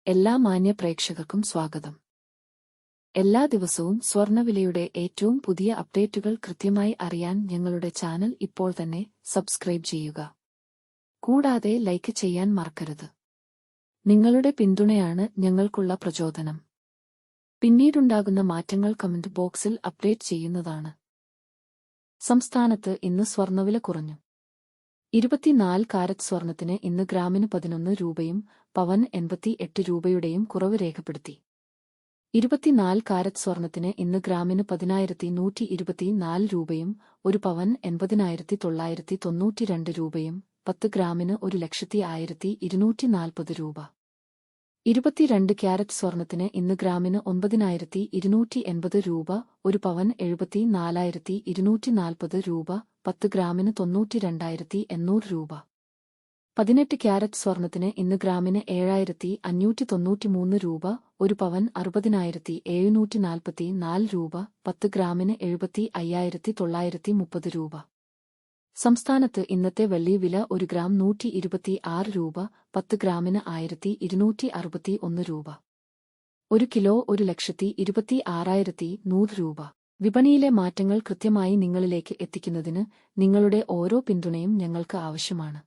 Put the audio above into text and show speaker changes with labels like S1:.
S1: എല്ലാ മാന്യ പ്രേക്ഷകർക്കും സ്വാഗതം. എല്ലാ ദിവസവും സ്വർണ്ണവിലയുടെ ഏറ്റവും പുതിയ അപ്ഡേറ്റുകൾ കൃത്യമായി അറിയാൻ ഞങ്ങളുടെ ചാനൽ ഇപ്പോൾ തന്നെ സബ്സ്ക്രൈബ് ചെയ്യുക. കൂടാതെ ലൈക്ക് ചെയ്യാൻ മറക്കരുത്. നിങ്ങളുടെ പിന്തുണയാണ് ഞങ്ങൾക്കുള്ള പ്രചോദനം. പിന്നീടുണ്ടാകുന്ന മാറ്റങ്ങൾ കമന്റ് ബോക്സിൽ അപ്ഡേറ്റ് ചെയ്യുന്നതാണ്. സംസ്ഥാനത്ത് ഇന്ന് സ്വർണ്ണവില കുറഞ്ഞു. 24 കാരറ്റ് സ്വർണത്തിന് ഇന്ന് ഗ്രാമിന് 11 രൂപയും പവന് 88 രൂപയുടെയും കുറവ് രേഖപ്പെടുത്തി. 24 കാരറ്റ് സ്വർണത്തിന് ഇന്ന് ഗ്രാമിന് 10,124 രൂപയും ഒരു പവന് 80,992 രൂപയും 10 ഗ്രാമിന് 1,01,240 രൂപ. 22 ക്യാരറ്റ് സ്വർണത്തിന് ഇന്ന് ഗ്രാമിന് 9,280 രൂപ, ഒരു പവന് 74,240 രൂപ, 10 ഗ്രാമിന് 92,800 രൂപ. 18 ക്യാരറ്റ് സ്വർണത്തിന് ഇന്ന് ഗ്രാമിന് 7,593 രൂപ, ഒരു പവന് 60,744 രൂപ, 10 ഗ്രാമിന് 75,930 രൂപ. സംസ്ഥാനത്ത് ഇന്നത്തെ വെള്ളി വില 1 ഗ്രാം 126 രൂപ, 10 ഗ്രാമിന് 1,261 രൂപ. 1 കിലോ 1,26,100 രൂപ. വിപണിയിലെ മാറ്റങ്ങൾ കൃത്യമായി നിങ്ങളിലേക്ക് എത്തിക്കുന്നതിന് നിങ്ങളുടെ ഓരോ പിന്തുണയും ഞങ്ങൾക്ക് ആവശ്യമാണ്.